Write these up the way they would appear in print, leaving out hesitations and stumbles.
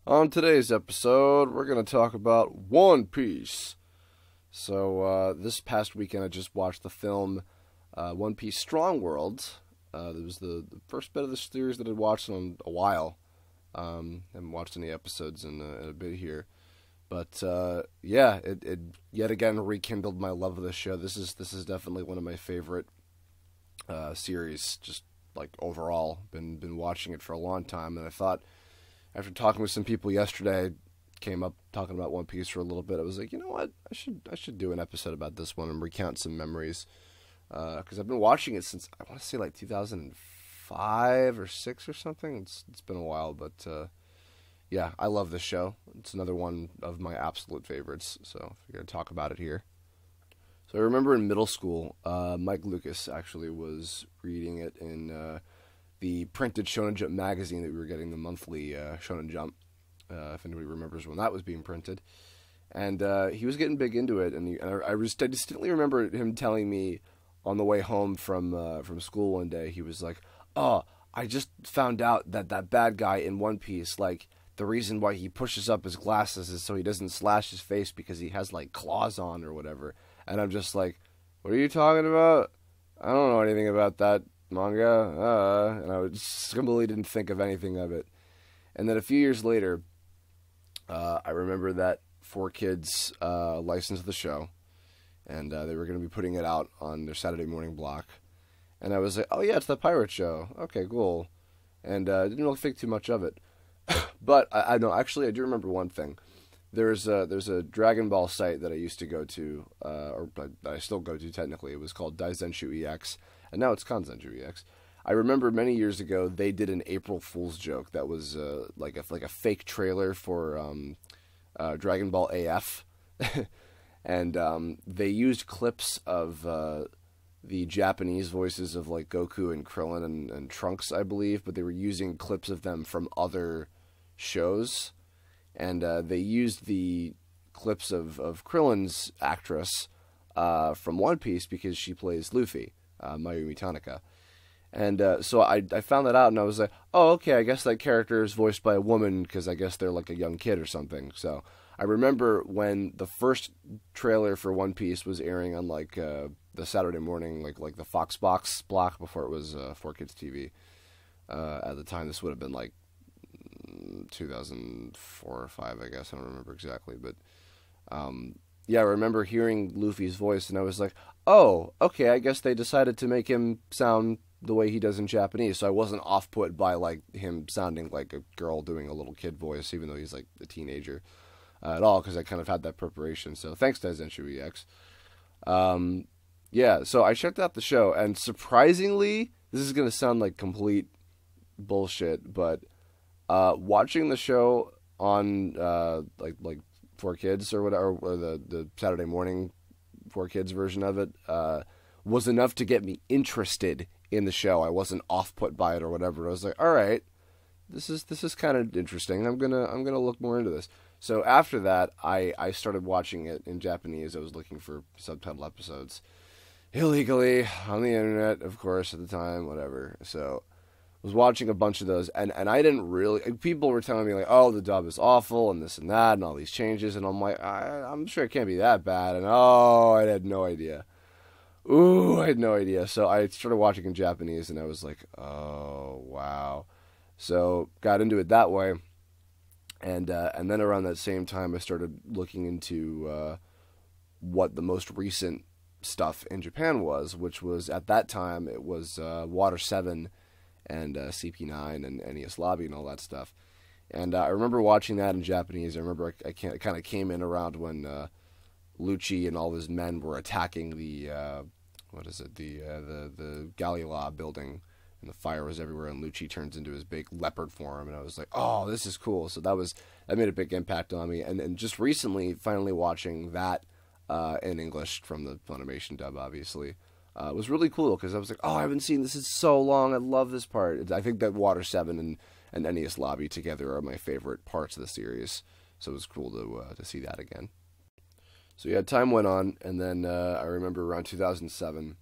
On today's episode, we're going to talk about One Piece. So, this past weekend, I just watched the film One Piece Strong World. It was the first bit of the series that I'd watched in a while. Haven't watched any episodes in a bit here. But, yeah, it yet again rekindled my love of the show. This is definitely one of my favorite series, just like overall. Been watching it for a long time, and I thought, after talking with some people yesterday, I came up talking about One Piece for a little bit. I was like, you know what? I should do an episode about this one and recount some memories. Because I've been watching it since, I want to say, like 2005 or 6 or something. It's been a while, but yeah, I love this show. It's another one of my absolute favorites, so I'm going to talk about it here. So I remember in middle school, Mike Lucas actually was reading it in the printed Shonen Jump magazine that we were getting, the monthly Shonen Jump, if anybody remembers when that was being printed. And he was getting big into it, and I distinctly remember him telling me on the way home from school one day, he was like, "Oh, I just found out that bad guy in One Piece, like, the reason why he pushes up his glasses is so he doesn't slash his face because he has, like, claws on or whatever." And I'm just like, "What are you talking about? I don't know anything about that manga." And I just completely didn't think of anything of it. And then a few years later, I remember that 4Kids licensed the show, and they were going to be putting it out on their Saturday morning block. And I was like, "Oh yeah, it's the pirate show. Okay, cool." And didn't really think too much of it. But I know, actually, I do remember one thing. There's a Dragon Ball site that I used to go to, or that I still go to technically. It was called Daizenshu EX, and now it's Kanzenshu EX. I remember many years ago they did an April Fool's joke that was like a fake trailer for Dragon Ball AF, and they used clips of the Japanese voices of like Goku and Krillin and Trunks, I believe, but they were using clips of them from other shows. And they used the clips of Krillin's actress from One Piece because she plays Luffy, Mayumi Tanaka. And so I found that out, and I was like, "Oh, okay, I guess that character is voiced by a woman because I guess they're like a young kid or something." So I remember when the first trailer for One Piece was airing on like the Saturday morning, like the Fox Box block before it was 4Kids TV. At the time, this would have been like 2004 or 5, I guess. I don't remember exactly, but yeah, I remember hearing Luffy's voice, and I was like, "Oh, okay, I guess they decided to make him sound the way he does in Japanese." So I wasn't off-put by like him sounding like a girl doing a little kid voice, even though he's like a teenager at all, because I kind of had that preparation. So thanks to Daizenshu EX. Yeah, so I checked out the show, and surprisingly, this is going to sound like complete bullshit, but watching the show on like 4Kids or whatever, or the Saturday morning 4Kids version of it, was enough to get me interested in the show. I wasn't off put by it or whatever. I was like, "All right, this is kind of interesting. I'm gonna look more into this." So after that, I started watching it in Japanese. I was looking for subtitle episodes illegally on the internet, of course, at the time, whatever. So was watching a bunch of those, and I didn't really. People were telling me like, "Oh, the dub is awful," and this and that, and all these changes, and I'm like, I'm sure it can't be that bad. And I had no idea. Ooh, I had no idea. So I started watching in Japanese, and I was like, "Oh, wow!" So got into it that way, and then around that same time, I started looking into what the most recent stuff in Japan was, which was at that time it was Water 7. And CP9 and NES Lobby and all that stuff. And I remember watching that in Japanese. I remember I kind of came in around when Lucci and all his men were attacking the the Galila building, and the fire was everywhere, and Lucci turns into his big leopard form, and I was like, "Oh, this is cool." So that made a big impact on me. And just recently, finally watching that in English from the Funimation dub, obviously. It was really cool because I was like, "Oh, I haven't seen this in so long. I love this part." I think that Water 7 and NES Lobby together are my favorite parts of the series. So it was cool to see that again. So yeah, time went on, and then I remember around 2007,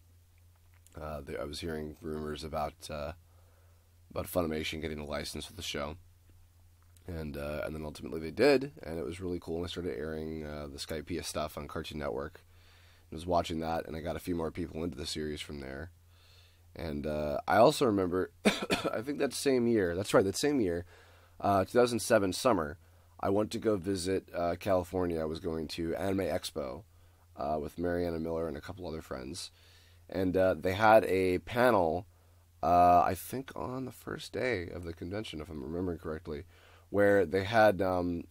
I was hearing rumors about Funimation getting a license for the show. and then ultimately they did, and it was really cool. And they started airing the Skypiea stuff on Cartoon Network. I was watching that, and I got a few more people into the series from there. And I also remember, I think that same year, 2007 summer, I went to go visit California. I was going to Anime Expo with Mariana Miller and a couple other friends. And they had a panel, I think on the first day of the convention, if I'm remembering correctly, where they had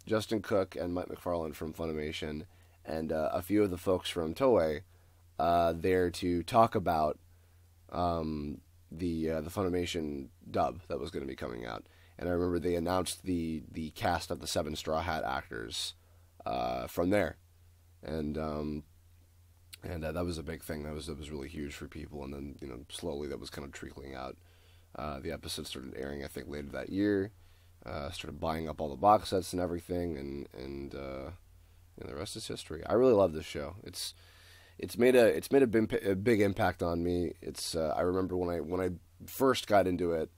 Justin Cook and Mike McFarland from Funimation and a few of the folks from Toei there to talk about the Funimation dub that was going to be coming out. And I remember they announced the cast of the 7 Straw Hat actors from there, and that was a big thing. That was really huge for people. And then slowly that was kind of trickling out. The episodes started airing, I think, later that year. Started buying up all the box sets and everything, and the rest is history. I really love this show. It's made a big impact on me. I remember when I first got into it,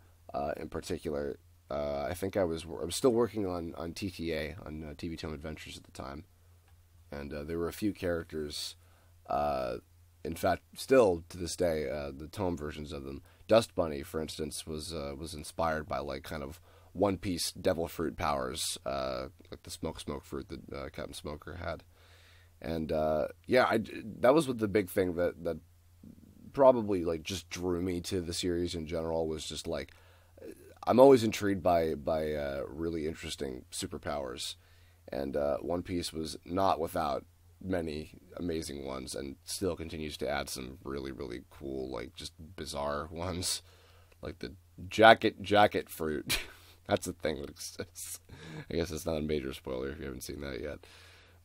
in particular. I think I was still working on TTA, on TV Tome Adventures at the time, and there were a few characters. In fact, still to this day, the Tome versions of them. Dust Bunny, for instance, was inspired by like kind of One Piece Devil Fruit powers, like the smoke fruit that Captain Smoker had. And that was what the big thing that probably like just drew me to the series in general was just like I'm always intrigued by really interesting superpowers, and One Piece was not without many amazing ones, and still continues to add some really really cool like just bizarre ones, like the jacket fruit. That's a thing that exists. I guess it's not a major spoiler if you haven't seen that yet.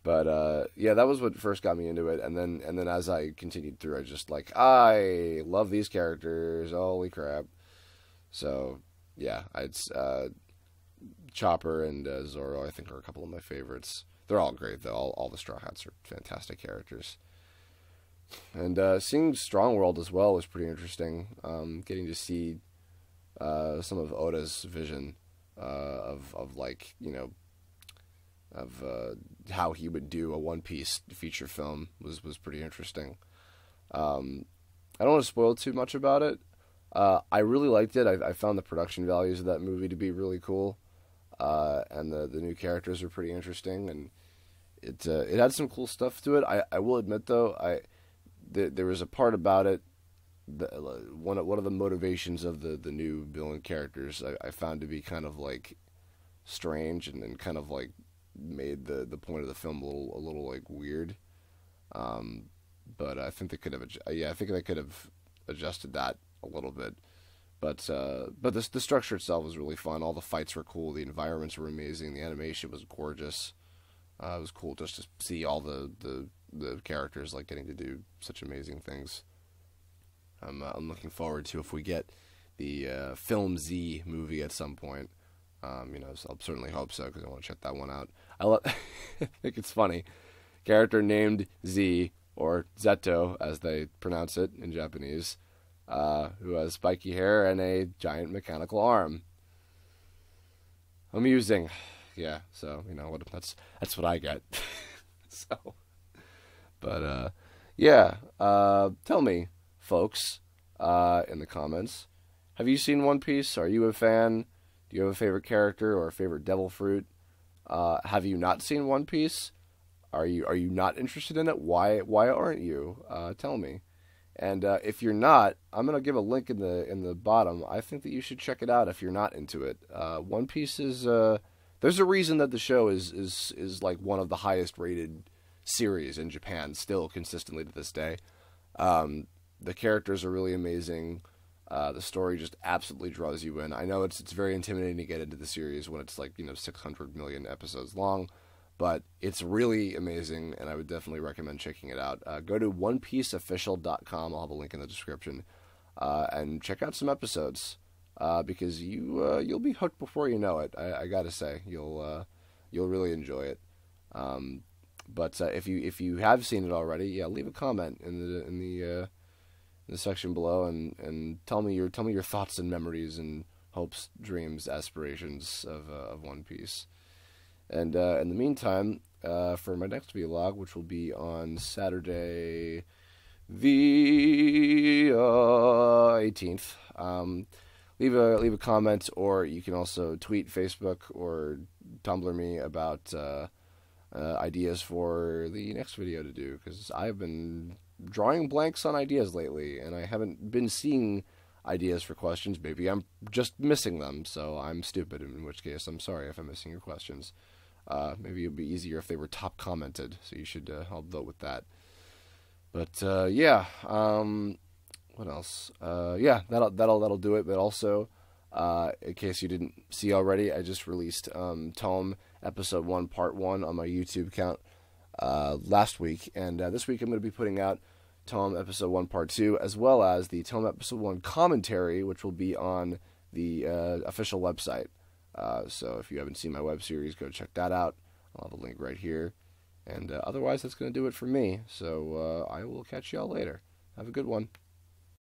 But that was what first got me into it, and then as I continued through, I just like I love these characters. Holy crap! So yeah, Chopper and Zoro, I think, are a couple of my favorites. They're all great though. All the Straw Hats are fantastic characters. And seeing Strong World as well was pretty interesting. Getting to see some of Oda's vision of like of how he would do a One Piece feature film was pretty interesting. I don't want to spoil too much about it. I really liked it. I found the production values of that movie to be really cool, and the new characters are pretty interesting, and it had some cool stuff to it. I will admit though, there was a part about it. One of the motivations of the new villain characters I found to be kind of like strange and kind of like made the point of the film a little like weird. But I think they could have adjusted that a little bit. But the structure itself was really fun. All the fights were cool. The environments were amazing. The animation was gorgeous. It was cool just to see all the characters like getting to do such amazing things. I'm looking forward to if we get the Film Z movie at some point. I'll certainly hope so because I want to check that one out. I think it's funny. Character named Z, or Zeto as they pronounce it in Japanese, who has spiky hair and a giant mechanical arm. Amusing. Yeah, so that's what I get. So, but tell me, folks, in the comments, have you seen One Piece? Are you a fan? Do you have a favorite character or a favorite devil fruit? Have you not seen One Piece? Are you not interested in it? Why aren't you? Tell me. And if you're not, I'm gonna give a link in the bottom. I think that you should check it out if you're not into it. One Piece is there's a reason that the show is like one of the highest rated series in Japan still consistently to this day. The characters are really amazing. The story just absolutely draws you in. I know it's very intimidating to get into the series when it's like 600 million episodes long, but it's really amazing, and I would definitely recommend checking it out. Go to onepieceofficial.com. I'll have a link in the description, and check out some episodes because you'll be hooked before you know it. I gotta say, you'll really enjoy it. But if you have seen it already, leave a comment in the section below and tell me your thoughts and memories and hopes, dreams, aspirations of One Piece. And in the meantime, for my next vlog, which will be on Saturday the 18th, leave a comment, or you can also tweet, Facebook, or Tumblr me about ideas for the next video to do, because I've been drawing blanks on ideas lately, and I haven't been seeing ideas for questions. Maybe I'm just missing them, so I'm stupid, in which case I'm sorry if I'm missing your questions. Maybe it would be easier if they were top commented, so you should help vote with that. But yeah, what else? Yeah, that'll do it. But also, in case you didn't see already, I just released Tome Episode 1 Part 1 on my YouTube account last week, and this week I'm going to be putting out Tome Episode 1 Part 2, as well as the Tome Episode 1 commentary, which will be on the official website. So if you haven't seen my web series, go check that out. I'll have a link right here. And otherwise, that's going to do it for me. So I will catch y'all later. Have a good one.